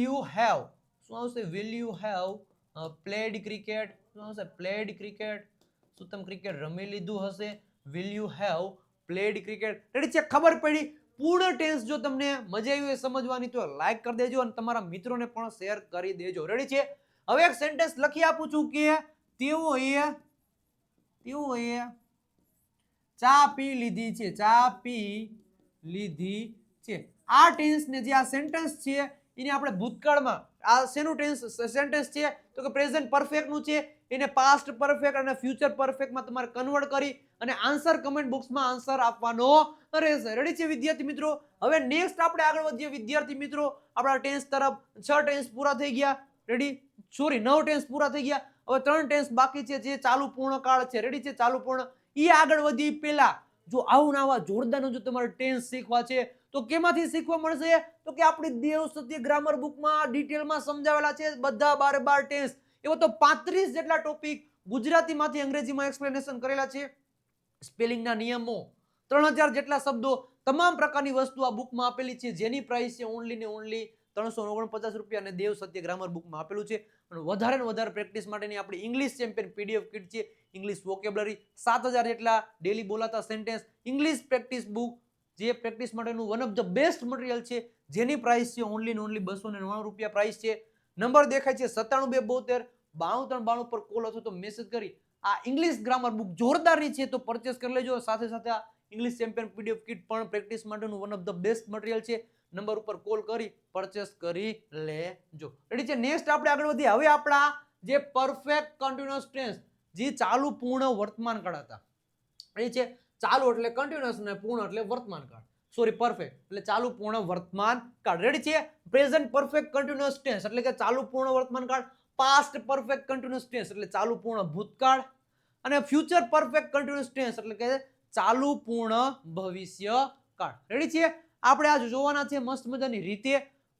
યુ હેવ શું આવશે? Will you have played cricket? શું આવશે? Played cricket. શું તમે ક્રિકેટ રમી લીધું હશે? Will you have played cricket. Ready છે? ખબર પડી? પૂર્ણ ટેન્સ જો તમને મજા આવી હોય સમજવાની તો લાઈક કરી દેજો અને તમારા મિત્રોને પણ શેર કરી દેજો. રેડી છે? હવે એક સેન્ટેન્સ લખી આપું છું કે તેઓએ ચા પી લીધી છે. ચા પી લીધી છે. આ ટેન્સ ને જે આ સેન્ટેન્સ છે એને આપણે ભૂતકાળમાં, આ શેનું સેન્ટેન્સ છે તો કે પ્રેઝન્ટ પરફેક્ટ નું છે. એને પાસ્ટ પરફેક્ટ અને ફ્યુચર પરફેક્ટ માં તમારે કન્વર્ટ કરી અને આન્સર કમેન્ટ બોક્સમાં આન્સર આપવાનો રહેશે. રેડી છે વિદ્યાર્થી મિત્રો? હવે નેક્સ્ટ આપણે આગળ વધીએ વિદ્યાર્થી મિત્રો આપણા ટેન્સ તરફ. 6 ટેન્સ પૂરા થઈ ગયા. રેડી? સોરી 9 ટેન્સ પૂરા થઈ ગયા. હવે 3 ટેન્સ બાકી છે જે ચાલુ પૂર્ણ કાળ છે. રેડી છે? ચાલુ પૂર્ણ. ઈ આગળ વધી પહેલા જો આવું આવા જોરદારનું જો તમારે ટેન્સ શીખવા છે તો કેમાંથી શીખવા મળશે? તો કે આપણી દેવ સત્ય ગ્રામર બુકમાં ડિટેલમાં સમજાવેલા છે બધા 12 ટેન્સ. એવો તો 35 જેટલા ટોપિક ગુજરાતીમાંથી અંગ્રેજીમાં એક્સપ્લેનેશન કરેલા છે. સ્પેલિંગના નિયમો, 3000 જેટલા શબ્દો, તમામ પ્રકારની વસ્તુ આ બુકમાં આપેલી છે જેની પ્રાઇસ છે ઓનલી ને ઓનલી 349 રૂપિયા અને દેવ સત્ય ગ્રામર બુકમાં આપેલું છે. અને વધારે ને વધારે પ્રેક્ટિસ માટેની આપણી ઇંગ્લિશ ચેમ્પિયન પીડીએફ કિટ છે. ઇંગ્લિશ વોકેબ્યુલરી 7000 જેટલા ડેલી બોલાતા સેન્ટેન્સ, ઇંગ્લિશ પ્રેક્ટિસ બુક જે પ્રેક્ટિસ માટેનું one of the best material છે જેની પ્રાઇસ છે ઓનલી ને ઓનલી 299 રૂપિયા પ્રાઇસ છે. નંબર દેખાય છે 97 272 9392 પર કોલ અથવા તો મેસેજ કરી આ ઇંગ્લિશ ગ્રામર બુક જોરદારની છે તો પરચેસ કરી લેજો. સાથે સાથે આ ઇંગ્લિશ ચેમ્પિયન પીડીએફ કિટ પણ પ્રેક્ટિસ માટેનું one of the best material છે. નંબર ઉપર કોલ કરી પરચેસ કરી લેજો. રેડી છે? નેક્સ્ટ આપણે આગળ વધીએ. હવે આપણા જે પરફેક્ટ કન્ટિન્યુઅસ ટેન્સ જે ચાલુ પૂર્ણ વર્તમાન કાળ હતા. રેડી છે? ચાલુ એટલે કન્ટિન્યુઅસ અને પૂર્ણ એટલે વર્તમાન કાળ. સોરી, પરફેક્ટ એટલે ચાલુ પૂર્ણ વર્તમાન કાળ. રેડી છે? પ્રેઝન્ટ પરફેક્ટ કન્ટિન્યુઅસ ટેન્સ એટલે કે ચાલુ પૂર્ણ વર્તમાન કાળ. પાસ્ટ પરફેક્ટ કન્ટિન્યુઅસ ટેન્સ એટલે ચાલુ પૂર્ણ ભૂતકાળ. અને ફ્યુચર પરફેક્ટ કન્ટિન્યુઅસ ટેન્સ એટલે કે ચાલુ પૂર્ણ ભવિષ્ય કાળ. રેડી છે? આપણે આજ જોવાના છે મસ્ત મજાની રીતે.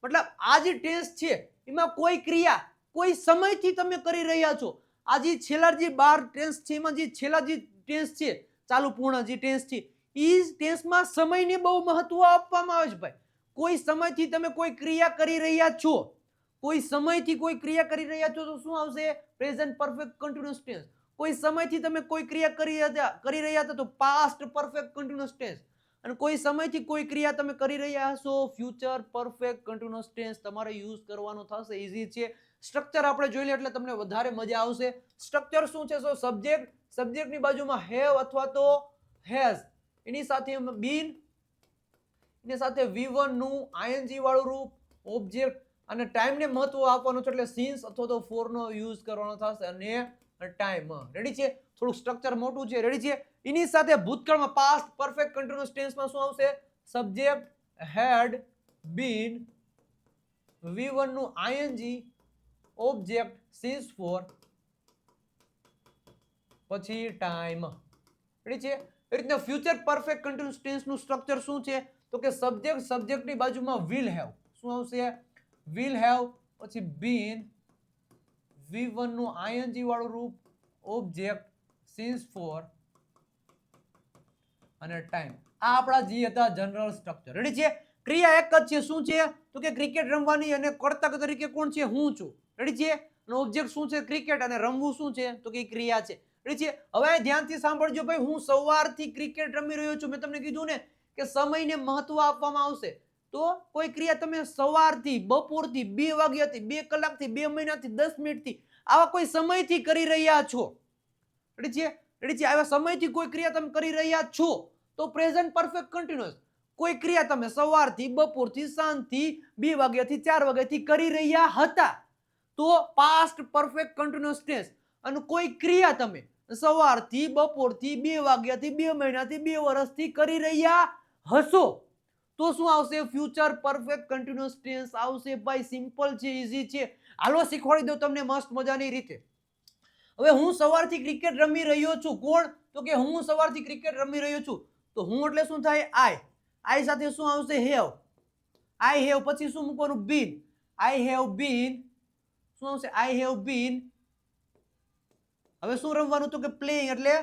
મતલબ આ જે ટેન્સ છે એમાં કોઈ ક્રિયા કોઈ સમયથી તમે કરી રહ્યા છો. આ જે છેલ્લા જે 12 ટેન્સ છે એમાં જે છેલ્લા જે ટેન્સ છે ચાલુ પૂર્ણ જે ટેન્સ છે ઈ ટેન્સમાં સમયને બહુ મહત્વ આપવામાં આવે છે ભાઈ. કોઈ સમયથી તમે કોઈ ક્રિયા કરી રહ્યા છો, કોઈ સમયથી કોઈ ક્રિયા કરી રહ્યા છો તો શું આવશે? Present perfect continuous tense. કોઈ સમયથી તમે કોઈ ક્રિયા કરી રહ્યા હતા તો પાસ્ટ પરફેક્ટ કન્ટિન્યુઅસ ટેન્સ. અને કોઈ સમયથી કોઈ ક્રિયા તમે કરી રહ્યા હશો ફ્યુચર પરફેક્ટ કન્ટિન્યુઅસ ટેન્સ તમારે યુઝ કરવાનો થશે. ઈઝી છે. સ્ટ્રક્ચર આપણે જોઈ લઈએ એટલે તમને વધારે મજા આવશે. સ્ટ્રક્ચર શું છે? સબ્જેક્ટ, સબ્જેક્ટની બાજુમાં હેવ અથવા તો હેઝ, એની સાથે બીન, એની સાથે V1 નું ING વાળું રૂપ, ઓબ્જેક્ટ અને ટાઈમને મહત્વ આપવાનું છે એટલે સિન્સ અથવા તો ફોર નો યુઝ કરવાનો થશે અને ટાઈમ. રેડી છે? થોડું સ્ટ્રક્ચર મોટું છે. રેડી છે? એની સાથે ભૂતકાળમાં પાસ્ટ પરફેક્ટ કન્ટિન્યુઅસ ટેન્સમાં શું આવશે? સબ્જેક્ટ, હેડ, બીન, V1 નું ING, ઓબ્જેક્ટ, સિન્સ ફોર, પછી ટાઈમ. રેડી છે? એ રીતના ફ્યુચર પરફેક્ટ કન્ટિન્યુઅસ ટેન્સ નું સ્ટ્રક્ચર શું છે? તો કે સબ્જેક્ટ, સબ્જેક્ટની બાજુમાં વિલ હેવ. શું આવશે? વિલ હેવ, પછી બીન, V1 નું ING વાળું રૂપ, ઓબ્જેક્ટ, સિન્સ ફોર અને ટાઈમ. આ આપણા જે હતા જનરલ સ્ટ્રક્ચર. રેડી છે? ક્રિયા એક જ છે. શું છે? તો કે ક્રિકેટ રમવાની અને કર્તા તરીકે કોણ છે? હું છું. રેડી છે? અને ઓબ્જેક્ટ શું છે? ક્રિકેટ. અને રમવું શું છે? તો કે ક્રિયા છે. છે. હવે ધ્યાનથી સાંભળજો ભાઈ, હું સવારથી ક્રિકેટ રમી રહ્યો છું. મેં તમને કીધું ને કે સમયને મહત્વ આપવામાં આવશે. તો કોઈ ક્રિયા તમે સવારથી, બપોરથી, 2 વાગ્યાથી, 2 કલાકથી, 2 મહિનાથી, 10 મિનિટથી, આવા કોઈ સમયથી કરી રહ્યા છો. રેડી છે? આવા સમયથી કોઈ ક્રિયા તમે કરી રહ્યા છો તો પ્રેઝન્ટ પરફેક્ટ કન્ટિન્યુઅસ. કોઈ ક્રિયા તમે સવારથી, બપોરથી, સાંજથી, 2 વાગ્યાથી, 4 વાગ્યાથી કરી રહ્યા હતા તો પાસ્ટ પરફેક્ટ કન્ટિન્યુઅસ ટેન્સ. અને કોઈ ક્રિયા તમે સવારથી, બપોરથી, 2 વાગ્યાથી, 2 મહિનાથી, 2 વર્ષથી કરી રહ્યા હશો તો શું આવશે? ફ્યુચર પરફેક્ટ કન્ટિન્યુઅસ ટેન્સ આવશે. ભાઈ સિમ્પલ છે, ઈઝી છે. હાલો શીખવાડી દઉં તમને મસ્ત મજાની રીતે. હવે હું સવારથી ક્રિકેટ રમી રહ્યો છું. કોણ? તો કે હું સવારથી ક્રિકેટ રમી રહ્યો છું. તો હું એટલે શું થાય? આઈ સાથે શું આવશે? હેવ. આઈ હેવ પછી શું મૂકવાનું? બીન. I have been. શું આવશે? I have been. હવે શું રમવાનું? તો કે પ્લેઇંગ. એટલે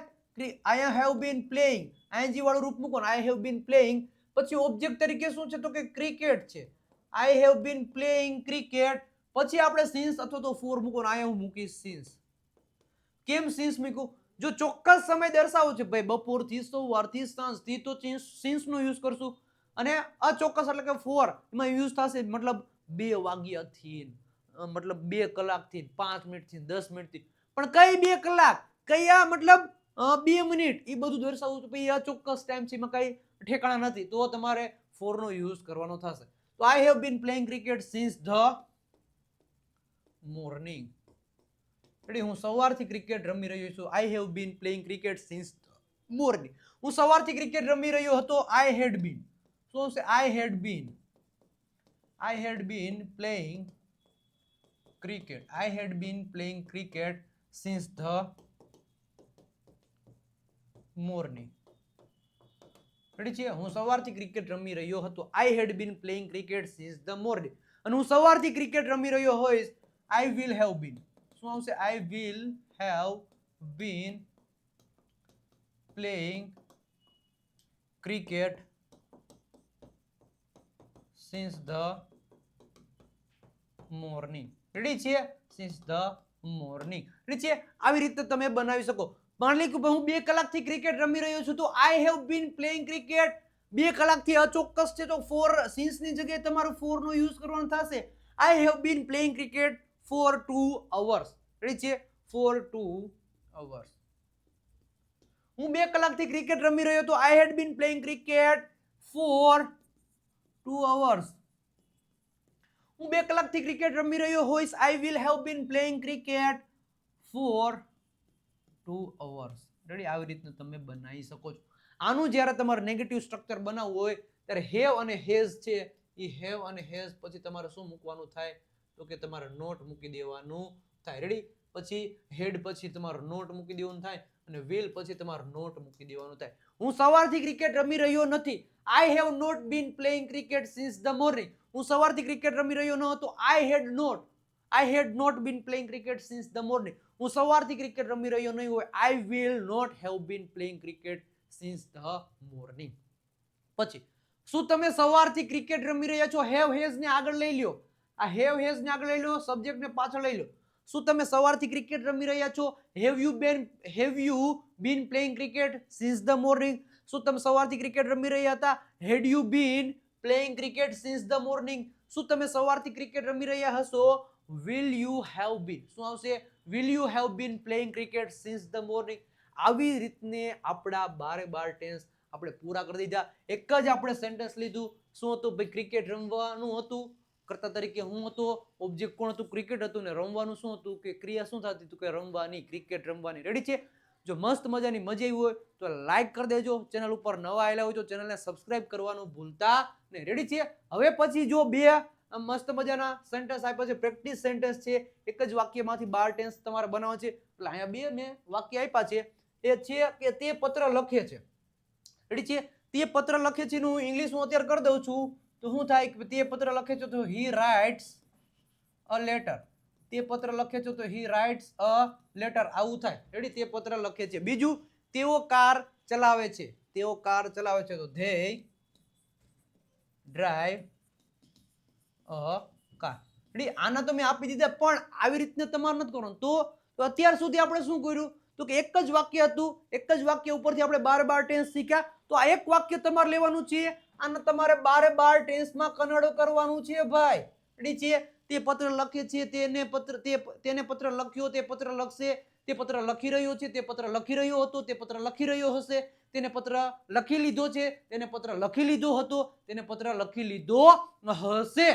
I have been playing. ING વાળું રૂપ મૂકો. I have been playing. પછી ઓબ્જેક્ટ તરીકે શું છે? તો કે ક્રિકેટ છે. I have been playing cricket. પછી આપણે સિન્સ અથવા તો ફોર મૂકો. આઈ હું મૂકીશ સિન્સ. કેમ સિન્સ મૂક્યું? જો ચોક્કસ સમય દર્શાવો છે ભાઈ, બપોરથી, સવારથી, સાંજથી, તો સિન્સ નો યુઝ કરશું. અને અચોક્કસ એટલે કે ફોર, એમાં યુઝ થશે મતલબ 2 વાગ્યાથી, મતલબ 2 કલાકથી, 5 મિનિટથી, 10 મિનિટથી. પણ કઈ 2 કલાક, કયા મતલબ 2 મિનિટ, એ બધું દર્શાવવું તો ભાઈ અચોક્કસ ટાઈમ છે, એમાં કઈ ઠેકાણા નથી. તો તમારે ફોર નો યુઝ કરવાનો થશે. તો I have been playing cricket since the morning. હું સવારથી ક્રિકેટ રમી રહ્યો છું. આઈ have been playing cricket since morning. હું સવારથી ક્રિકેટ રમી રહ્યો હતો. I had been. શું છે? I had been. I had been playing cricket. I had been playing cricket since the morning. Ready છે? હું સવારથી ક્રિકેટ રમી રહ્યો હતો. I had been playing cricket since the morning. અને હું સવારથી ક્રિકેટ રમી રહ્યો હોઈશ. I will have been. શું આવશે? I will have been playing cricket since the morning. Ready છે? Since the morning. રેડી છે? આવી રીતે તમે બનાવી શકો. માની લો કે હું 2 કલાકથી ક્રિકેટ રમી રહ્યો છું તો I have been playing cricket. 2 કલાકથી અચોક્કસ છે તો ફોર, સિન્સ ની જગ્યાએ તમારો ફોર નો યુઝ કરવાનો થશે. I have been playing cricket for 2 hours. Ready છે? For 2 hours. હું 2 કલાકથી ક્રિકેટ રમી રહ્યો તો I had been playing cricket for 2 hours. હું 2 કલાકથી ક્રિકેટ રમી રહ્યો હોઈશ. I will have been playing cricket for 2 hours. Ready? આવી રીતનું તમે બનાવી શકો છો. આનું જ્યારે તમારે નેગેટિવ સ્ટ્રક્ચર બનાવવું હોય ત્યારે હેવ અને હેઝ છે, એ હેવ અને હેઝ પછી તમારે શું મૂકવાનું થાય? તો કે તમારે નોટ મૂકી દેવાનું થાય. રેડી? પછી હેડ પછી તમારે નોટ મૂકી દેવાનું થાય અને વિલ પછી તમારે નોટ મૂકી દેવાનું થાય. હું સવારથી ક્રિકેટ રમી રહ્યો નથી. I have not been playing cricket since the morning. હું સવારથી ક્રિકેટ રમી રહ્યો ન હતો. I had not been playing cricket since the morning. હું સવારથી ક્રિકેટ રમી રહ્યો નહીં હોય. I will not have been playing cricket since the morning. પછી શું તમે સવારથી ક્રિકેટ રમી રહ્યા છો? હેવ હેઝ ને આગળ લઈ લ્યો. આ હેવ હેઝ ને આગળ લઈ લો, સબ્જેક્ટ ને પાછળ લઈ લો. શું તમે સવારથી ક્રિકેટ રમી રહ્યા છો? Have you been playing cricket since the morning? શું તમે સવારથી ક્રિકેટ રમી રહ્યા હતા? Had you been playing cricket since the morning? શું તમે સવારથી ક્રિકેટ રમી રહ્યા હશો? Will you have been. શું આવશે? Will you have been playing cricket since the morning. આવી રીતને આપણા 12 ટેન્સ આપણે પૂરા કરી દીધા. એક જ આપણે સેન્ટેન્સ લીધું. શું હતું ભાઈ? ક્રિકેટ રમવાનું હતું. કર્તા તરીકે હું હતો, ઓબ્જેક્ટ કોણ હતું? ક્રિકેટ હતું. ને રમવાનું શું હતું? કે ક્રિયા શું થતી હતી? કે રમવાની, ક્રિકેટ રમવાની. રેડી છે? જો મસ્ત મજાની મજા આવી હોય તો લાઈક કરી દેજો. ચેનલ ઉપર નવા આવેલા હોય તો ચેનલને સબસ્ક્રાઇબ કરવાનું ભૂલતા નહીં. રેડી છે? હવે પછી જો 2 મસ્ત મજાના સેન્ટેન્સ આપ્યા છે, પ્રેક્ટિસ સેન્ટેન્સ છે. એક જ વાક્યમાંથી 12 ટેન્સ તમારે બનાવવા છે. એટલે અહીંયા 2 મેં વાક્ય આપ્યા છે. એ છે કે તે પત્ર લખે છે. રેડી છે? તે પત્ર લખે છે નું ઇંગ્લિશ હું અત્યારે કરી દઉં છું. તો શું થાય? કે તે પત્ર લખે છે તો હી રાઇટ્સ અ લેટર. તે પત્ર લખે છે તો હી રાઇટ્સ અ લેટર. આવું થાય. રેડી? તે પત્ર લખે છે. બીજું, તેઓ કાર ચલાવે છે. તેઓ કાર ચલાવે છે તો they drive a car. Ready આના તમે આપી દીધા પણ આવી રીતને તમારે નથી કરવાનું. તો અત્યાર સુધી આપણે શું કર્યું તો કે એક જ વાક્ય હતું, એક જ વાક્ય ઉપરથી આપણે 12 ટેન્સ શીખ્યા. તો આ એક વાક્ય તમારે લેવાનું છે, આને તમારે 12 ટેન્સમાં કન્વર્ટ કરવાનું છે ભાઈ. રેડી છે? તે પત્ર લખે છે, તેને પત્ર લખ્યો, તે પત્ર લખશે, તે પત્ર લખી રહ્યો છે, તે પત્ર લખી રહ્યો હતો, તે પત્ર લખી રહ્યો હશે, તેને પત્ર લખી લીધો છે, તેને પત્ર લખી લીધો હતો, તેને પત્ર લખી લીધો હશે.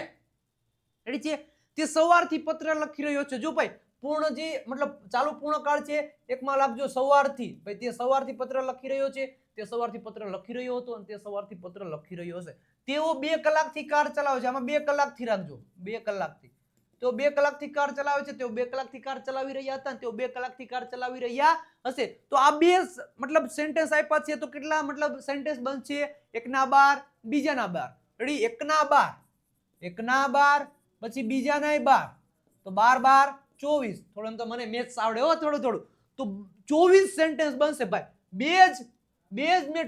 રેડી છે? તે સવારથી પત્ર લખી રહ્યો છે. જો ભાઈ પૂર્ણ જે મતલબ ચાલુ પૂર્ણકાળ છે એકમાં લાગજો સવારથી. ભાઈ તે સવારથી પત્ર લખી રહ્યો છે, તે સવારથી પત્ર લખી રહ્યો હતો અને તે સવારથી પત્ર લખી રહ્યો હશે. તેઓ 2 કલાકથી કાર ચલાવે છે. આમાં 2 કલાકથી રાખજો, 2 કલાકથી. તો 2 કલાકથી કાર ચલાવે છે, તેઓ 2 કલાકથી કાર ચલાવી રહ્યા હતા, તેઓ 2 કલાકથી કાર ચલાવી રહ્યા હશે. તો આ બે મતલબ સેન્ટેન્સ આપ્યા છે તો કેટલા મતલબ સેન્ટેન્સ બનશે? એકના 12, બીજાના 12. રેડી? એકના 12, એકના 12 પછી બીજાના 12. તો 12 12 24. થોડું તો મને મેથ્સ આવડે હો થોડું. તો 24 સેન્ટેન્સ બનશે ભાઈ. બે જ મેં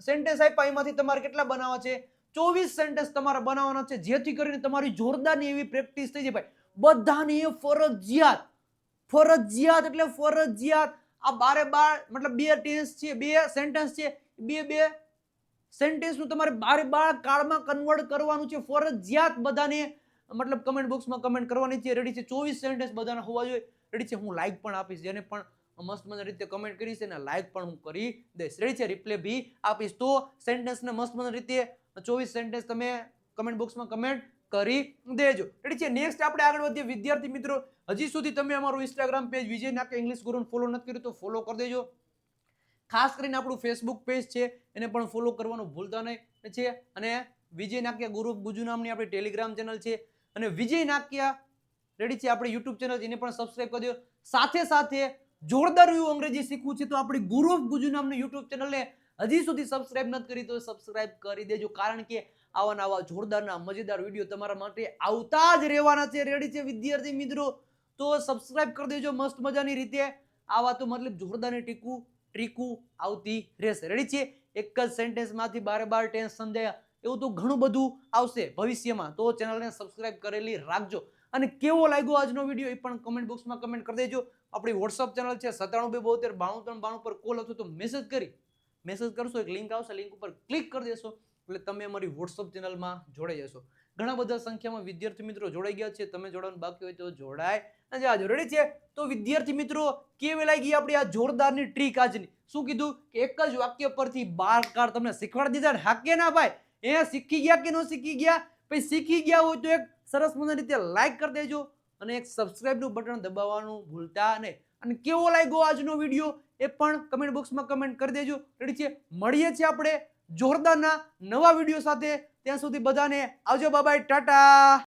સેન્ટેન્સ આપ્યા, એમાંથી તમારે કેટલા બનાવવા છે? 24 સેન્ટેન્સ તમારે બનાવવાના છે, જેથી કરીને તમારી જોરદારની એવી પ્રેક્ટિસ થઈ જાય ભાઈ. બધાને ફરજિયાત એટલે ફરજિયાત આ 12 મતલબ 2 ટેન્સ છે, 2 સેન્ટેન્સ છે, બે સેન્ટેન્સ નું તમારે 12 કાળમાં કન્વર્ટ કરવાનું છે ફરજિયાત. બધાને મતલબ કમેન્ટ બોક્સમાં કમેન્ટ કરવાની છે. રેડી છે? 24 સેન્ટેન્સ બધાના હોવા જોઈએ. રેડી છે? હું લાઈક પણ આપીશ, જેને પણ મસ્ત મજાની રીતે કમેન્ટ કરી છે ને લાઈક પણ હું કરી દઈશ. રેડી છે? રિપ્લે બી આપીશ. તો સેન્ટેન્સને મસ્ત મજાની રીતે 24 સેન્ટેન્સ તમે કમેન્ટ બોક્સમાં કમેન્ટ કરી દેજો. રેડી છે? નેક્સ્ટ આપણે આગળ વધીએ. વિદ્યાર્થી મિત્રો, હજી સુધી તમે અમારું ઇન્સ્ટાગ્રામ પેજ વિજય નાકે ઇંગ્લિશ ગુરુને ફોલો નથી કર્યું તો ફોલો કરી દેજો. ખાસ કરીને આપણું ફેસબુક પેજ છે એને પણ ફોલો કરવાનું ભૂલતા નહીં છે. અને વિજય નાકિયા ગુરુ ગુજુ નામની આપણી ટેલિગ્રામ ચેનલ છે અને વિજય નાકિયા રેડી છે આપણી યુટ્યુબ ચેનલ, એને પણ સબસ્ક્રાઇબ કરી દો. સાથે જોરદાર એવું અંગ્રેજી શીખવું છે તો આપણી ગુરુ ઓફ ગુજુ નામની યુટ્યુબ ચેનલને હજી સુધી સબસ્ક્રાઇબ નથી કરી તો સબસ્ક્રાઇબ કરી દેજો, કારણ કે આવા જોરદારના મજેદાર વિડીયો તમારા માટે આવતા જ રહેવાના છે. રેડી છે વિદ્યાર્થી મિત્રો? તો સબસ્ક્રાઇબ કરી દેજો મસ્ત મજાની રીતે. આવા તો મતલબ જોરદારની ટ્રીકુ આવતી રહેશે. રેડી છે? એક જ સેન્ટેન્સમાંથી 12 ટેન્સ સમજાયા એવું તો ઘણું બધું આવશે ભવિષ્યમાં. તો ચેનલને સબસ્ક્રાઇબ કરેલી રાખજો. અને કેવો લાગ્યો આજનો વિડીયો એ પણ કમેન્ટ બોક્સમાં કમેન્ટ કરી દેજો. આપણી વોટ્સઅપ ચેનલ છે 9722729392 પર કોલ હતો તો મેસેજ કરશો, એક લિંક આવશે, લિંક ઉપર ક્લિક કરી દેશો એટલે તમે અમારી વોટ્સઅપ ચેનલમાં જોડાઈ જશો. ઘણા બધા સંખ્યામાં વિદ્યાર્થી મિત્રો જોડાઈ ગયા છે. તમે જોડાવાનું બાકી હોય તો જોડાય જાજો. રેડી છે? તો વિદ્યાર્થી મિત્રો, કેવી લાગી આપણી આ જોરદારની ટ્રીક આજની? શું કીધું કે એક જ વાક્ય પરથી 12 કાર તમને શીખવાડી દીધા ને? હાકે ના ભાઈ? એ શીખી ગયા કે ન શીખી ગયા? પછી શીખી ગયા હોય તો એક સરસ મજાની રીતે લાઈક કરી દેજો અને એક સબસ્ક્રાઇબ નું બટન દબાવવાનું ભૂલતા નહીં. અને કેવો લાગ્યો આજનો વિડીયો એ પણ કમેન્ટ બોક્સમાં કમેન્ટ કરી દેજો. રેડી છે? મળીએ છીએ આપણે જોરદારના નવા વિડીયો સાથે. ત્યાં સુધી બધાને આવજો, બાય બાય, ટાટા.